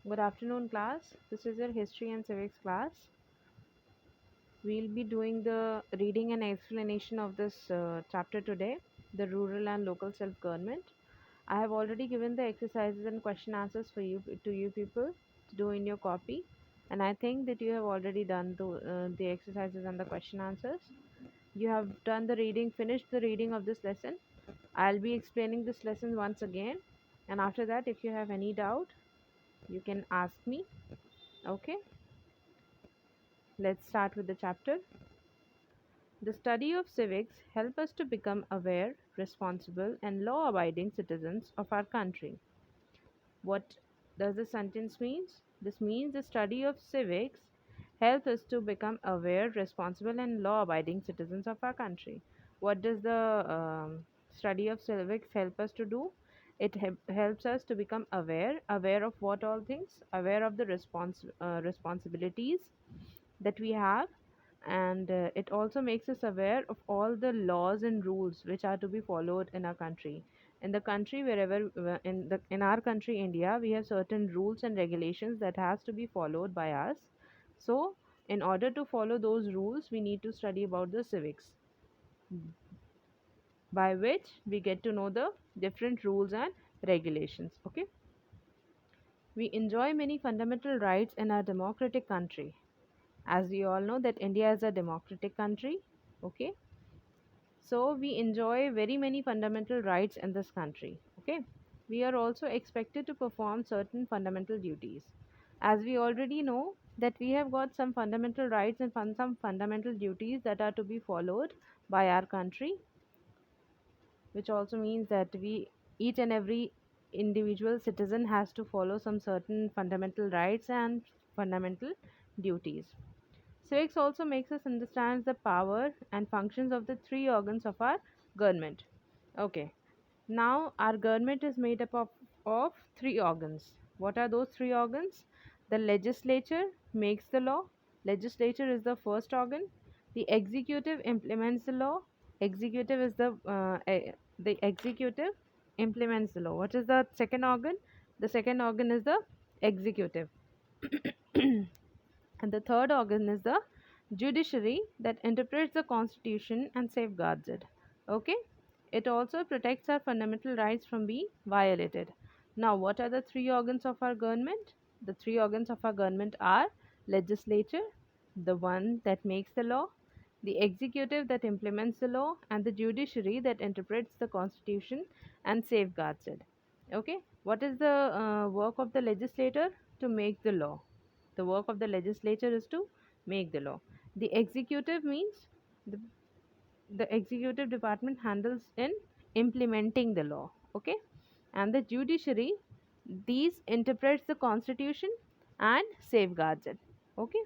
Good afternoon, class. This is your history and civics class. We'll be doing the reading and explanation of this chapter today, the rural and local self government. I have already given the exercises and question answers for you to you people to do in your copy, and I think that you have already done the exercises and the question answers. You have done the reading, finished the reading of this lesson. I'll be explaining this lesson once again, and after that, if you have any doubt, you can ask me. Okay. Let's start with the chapter. The study of civics help us to become aware, responsible, and law-abiding citizens of our country. What does the sentence means? This means the study of civics helps us to become aware, responsible, and law-abiding citizens of our country. What does the study of civics help us to do? It helps us to become aware of what all things, aware of the responsibilities that we have, and it also makes us aware of all the laws and rules which are to be followed in our country. In the country, wherever in our country India, we have certain rules and regulations that has to be followed by us. So in order to follow those rules, we need to study about the civics, by which we get to know the different rules and regulations. Okay. We enjoy many fundamental rights in our democratic country. As we all know that India is a democratic country. Okay. So we enjoy very many fundamental rights in this country. Okay. We are also expected to perform certain fundamental duties. As we already know that we have got some fundamental rights and some fundamental duties that are to be followed by our country, which also means that we each and every individual citizen has to follow some certain fundamental rights and fundamental duties. Civics also makes us understand the power and functions of the three organs of our government. Okay. Now our government is made up of three organs. What are those three organs? The legislature makes the law. Legislature is the first organ. The executive implements the law. Executive is the executive implements the law. What is the second organ? The second organ is the executive. And the third organ is the judiciary that interprets the constitution and safeguards it. Okay? It also protects our fundamental rights from being violated. Now, what are the three organs of our government? The three organs of our government are legislature, the one that makes the law, the executive that implements the law, and the judiciary that interprets the constitution and safeguards it. Okay? What is the work of the legislator? To make the law. The work of the legislature is to make the law. The executive means the, the executive department handles in implementing the law. Okay. And the judiciary, these interprets the constitution and safeguards it. Okay.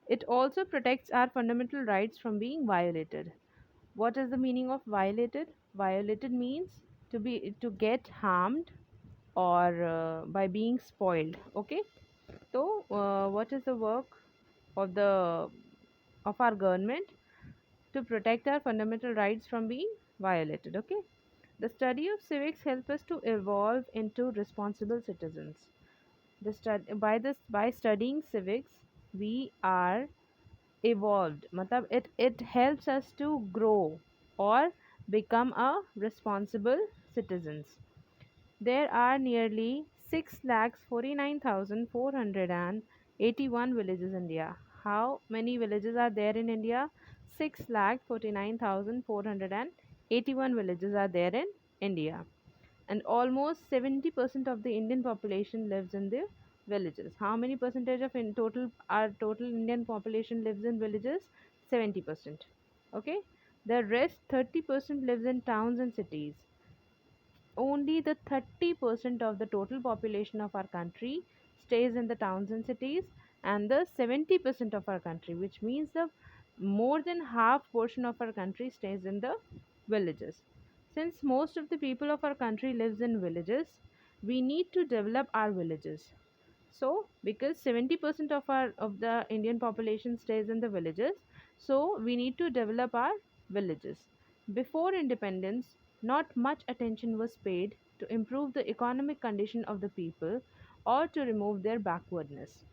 It also protects our fundamental rights from being violated. What is the meaning of violated? Violated means to get harmed or by being spoiled. Okay. So what is the work of the of our government? To protect our fundamental rights from being violated. Okay. The study of civics helps us to evolve into responsible citizens. By studying civics, we are evolved. It helps us to grow or become a responsible citizens. There are nearly 6,49,481 villages in India. How many villages are there in India? 6,49,481 villages are there in India. And almost 70% of the Indian population lives in the villages. How many percentage of in total our total Indian population lives in villages? 70%. Okay. The rest 30% lives in towns and cities. Only the 30% of the total population of our country stays in the towns and cities, and the 70% of our country, which means the more than half portion of our country, stays in the villages. Since most of the people of our country lives in villages, we need to develop our villages. So because 70% of the Indian population stays in the villages, so we need to develop our villages. Before independence, not much attention was paid to improve the economic condition of the people, or to remove their backwardness.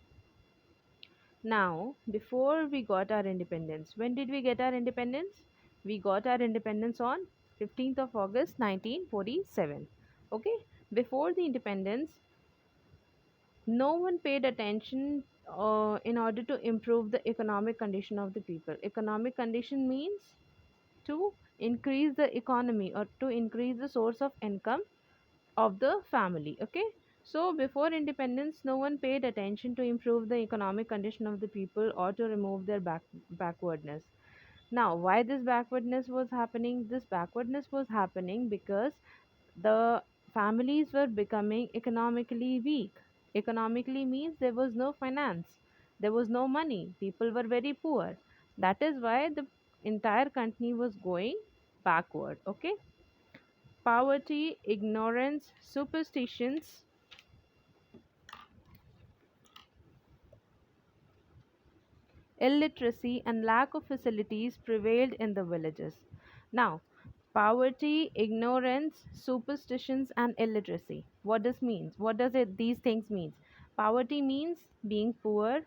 Now, before we got our independence, when did we get our independence? We got our independence on 15th of August 1947. Okay, before the independence, no one paid attention in order to improve the economic condition of the people. Economic condition means to increase the economy or to increase the source of income of the family. Okay, so before independence no one paid attention to improve the economic condition of the people or to remove their backwardness. Now why this backwardness was happening? This backwardness was happening because the families were becoming economically weak. Economically means there was no finance, there was no money, people were very poor. That is why the entire country was going backward. Okay, poverty, ignorance, superstitions, illiteracy, and lack of facilities prevailed in the villages. Now, poverty, ignorance, superstitions, and illiteracy. What does means? What does it these things means? Poverty means being poor.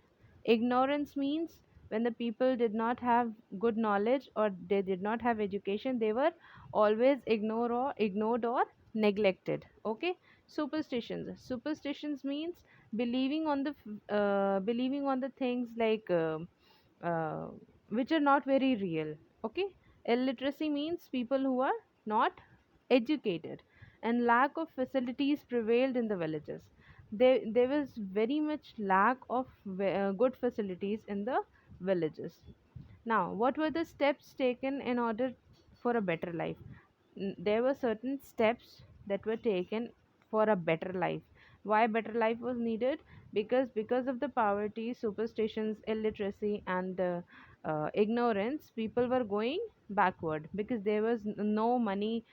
Ignorance means when the people did not have good knowledge or they did not have education, they were always ignored or neglected. Okay. Superstitions. Superstitions means believing on the believing on the things like uh, which are not very real. Okay. Illiteracy means people who are not educated, and lack of facilities prevailed in the villages. There was very much lack of good facilities in the villages. Now what were the steps taken in order for a better life? There were certain steps that were taken for a better life. Why better life was needed? Because of the poverty, superstitions, illiteracy, and ignorance, people were going backward because there was no money.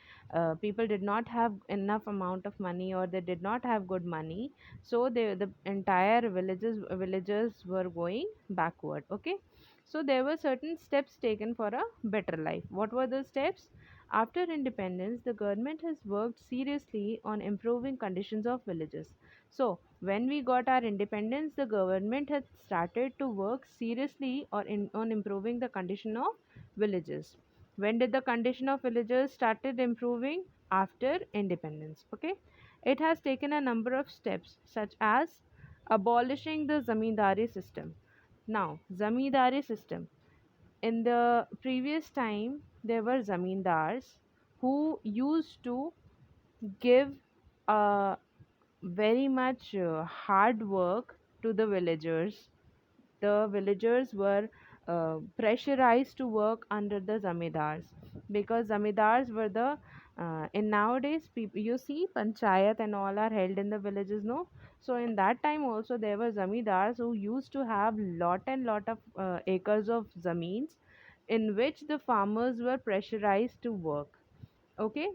People did not have enough amount of money, or they did not have good money, so the entire villagers were going backward. Okay, so there were certain steps taken for a better life. What were the steps? After independence, the government has worked seriously on improving conditions of villages. So, when we got our independence, the government had started to work seriously on improving the condition of villages. When did the condition of villagers started improving? After independence. Okay, it has taken a number of steps, such as abolishing the zamindari system. Now, zamindari system, in the previous time there were zamindars who used to give very much hard work to the villagers. The villagers were pressurized to work under the zamindars, because zamindars were the in nowadays people, you see panchayat and all are held in the villages, no? So in that time also there were zamindars who used to have lot and lot of acres of zamins, in which the farmers were pressurized to work. Okay,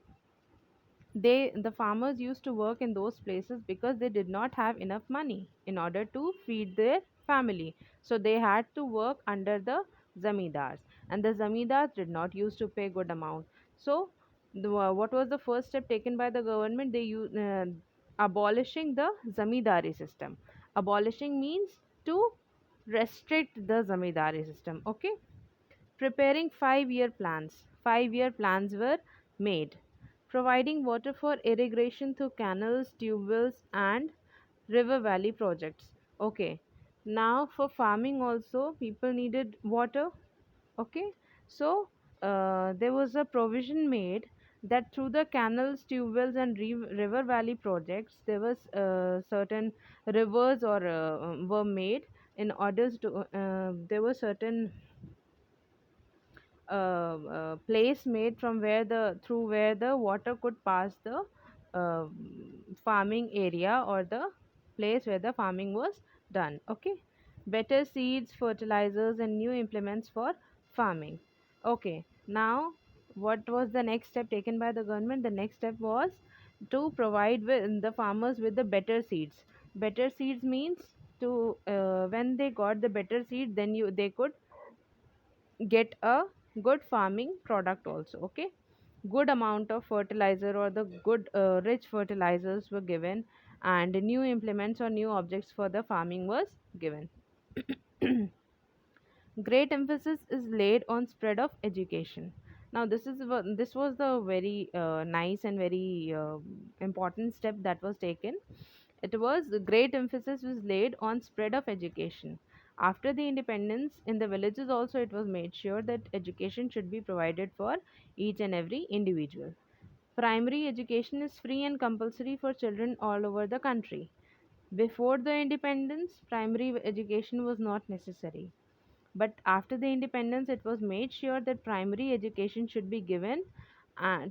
the farmers used to work in those places because they did not have enough money in order to feed their family, so they had to work under the zamindars, and the zamindars did not used to pay good amount. So what was the first step taken by the government? Abolishing the zamindari system. Abolishing means to restrict the zamindari system. Okay, preparing 5-year plans. 5-year plans were made. Providing water for irrigation through canals, tube wells, and river valley projects. Okay. Now, for farming, also, people needed water. Okay. So, there was a provision made that through the canals, tube wells, and river valley projects, there was certain rivers or were made in order to, there were certain place made from where the through where the water could pass the uh, farming area or the place where the farming was done. Okay, better seeds, fertilizers, and new implements for farming. Okay, now what was the next step taken by the government? The next step was to provide with the farmers with the better seeds. Better seeds means to when they got the better seed, then they could get a good farming product also. Okay, good amount of fertilizer or the good rich fertilizers were given, and new implements or new objects for the farming was given. Great emphasis is laid on spread of education. Now this was the very nice and very important step that was taken. It was the great emphasis was laid on spread of education. After the independence, in the villages also it was made sure that education should be provided for each and every individual. Primary education is free and compulsory for children all over the country. Before the independence, primary education was not necessary. But after the independence, it was made sure that primary education should be given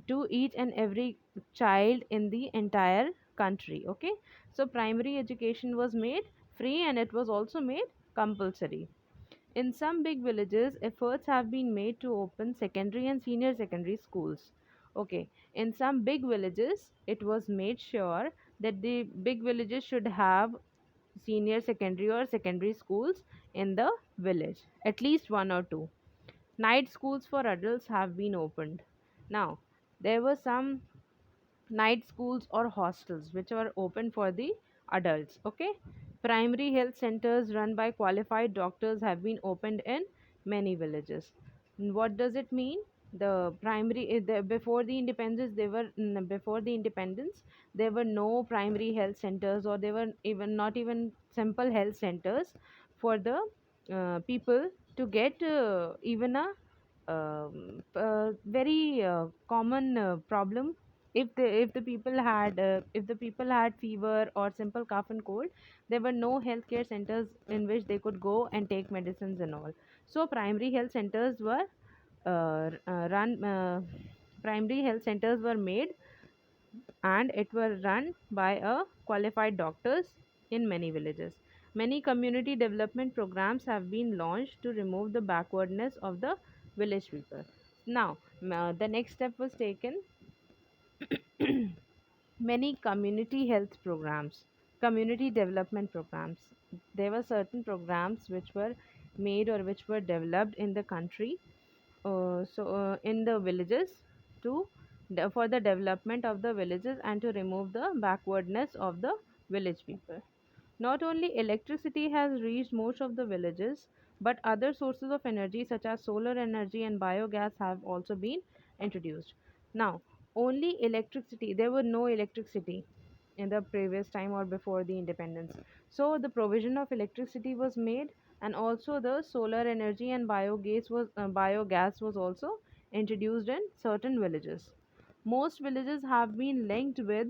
to each and every child in the entire country. Okay, so primary education was made free and it was also made compulsory. In some big villages, efforts have been made to open secondary and senior secondary schools. Okay, in some big villages, it was made sure that the big villages should have senior secondary or secondary schools in the village, at least one or two. Night schools for adults have been opened. Now, there were some night schools or hostels which are open for the adults. Okay, primary health centers run by qualified doctors have been opened in many villages. What does it mean? The primary before the independence, before the independence there were no primary health centers, or they were even not even simple health centers for the people to get even a very common problem. If the people had fever or simple cough and cold, there were no healthcare centers in which they could go and take medicines and all. So run primary health centers were made, and it was run by a qualified doctors in many villages. Many community development programs have been launched to remove the backwardness of the village people. Now, the next step was taken. Many community health programs, community development programs. There were certain programs which were made or which were developed in the country, in the villages, to for the development of the villages and to remove the backwardness of the village people. Not only electricity has reached most of the villages, but other sources of energy such as solar energy and biogas have also been introduced. Now, only electricity, there were no electricity in the previous time or before the independence. So, the provision of electricity was made, and also the solar energy and biogas was also introduced in certain villages. Most villages have been linked with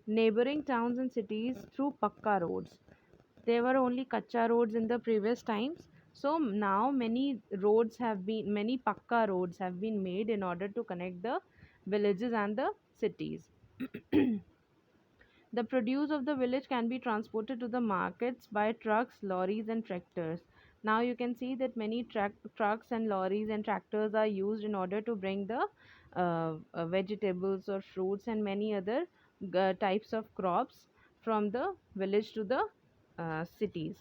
neighboring towns and cities through pakka roads. There were only kacha roads in the previous times. So now many pakka roads have been made in order to connect the villages and the cities. The produce of the village can be transported to the markets by trucks, lorries, and tractors. Now you can see that many trucks and lorries and tractors are used in order to bring the vegetables or fruits and many other types of crops from the village to the cities.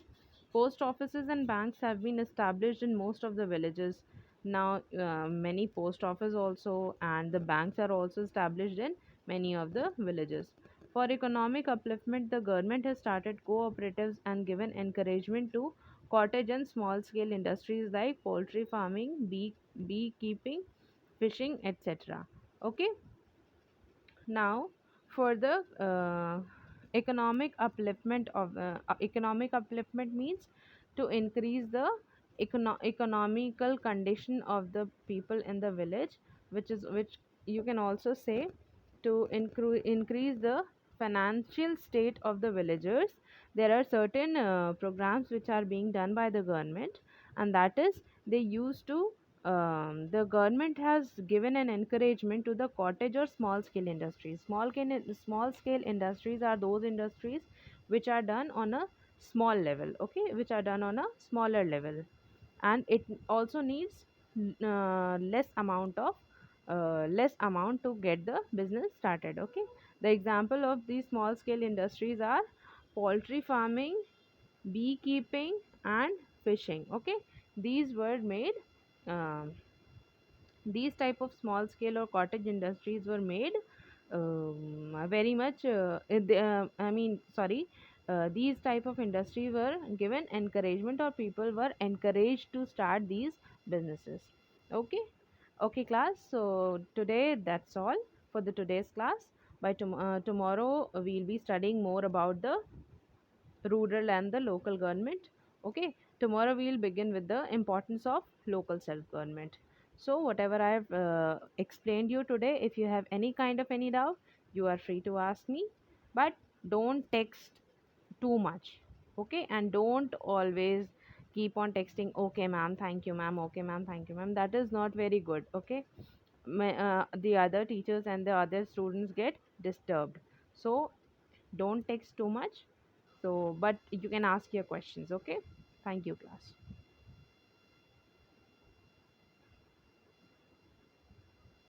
Post offices and banks have been established in most of the villages. Now, many post office also and the banks are also established in many of the villages. For economic upliftment, the government has started cooperatives and given encouragement to cottage and small scale industries like poultry farming, beekeeping, fishing, etc. Okay, now for the economic upliftment means to increase the economical condition of the people in the village, which you can also say to increase the financial state of the villagers. There are certain programs which are being done by the government, and that is they used to the government has given an encouragement to the cottage or small scale industries. Small scale industries are those industries which are done on a small level, okay, which are done on a smaller level, and it also needs less amount to get the business started. Okay, the example of these small scale industries are poultry farming, beekeeping, and fishing. Okay, these were made um, these type of small scale or cottage industries were made very much I mean, sorry, these type of industry were given encouragement, or people were encouraged to start these businesses. Okay. Okay, class, so today that's all for the today's class. By tomorrow we'll be studying more about the rural and the local government. Okay, tomorrow we'll begin with the importance of local self government. So whatever I have explained you today, if you have any kind of any doubt, you are free to ask me, but don't text too much. Okay, and don't always keep on texting, okay ma'am, thank you ma'am, okay ma'am, thank you ma'am. That is not very good. Okay, the other teachers and the other students get disturbed. So don't text too much. So but you can ask your questions. Okay, thank you, class.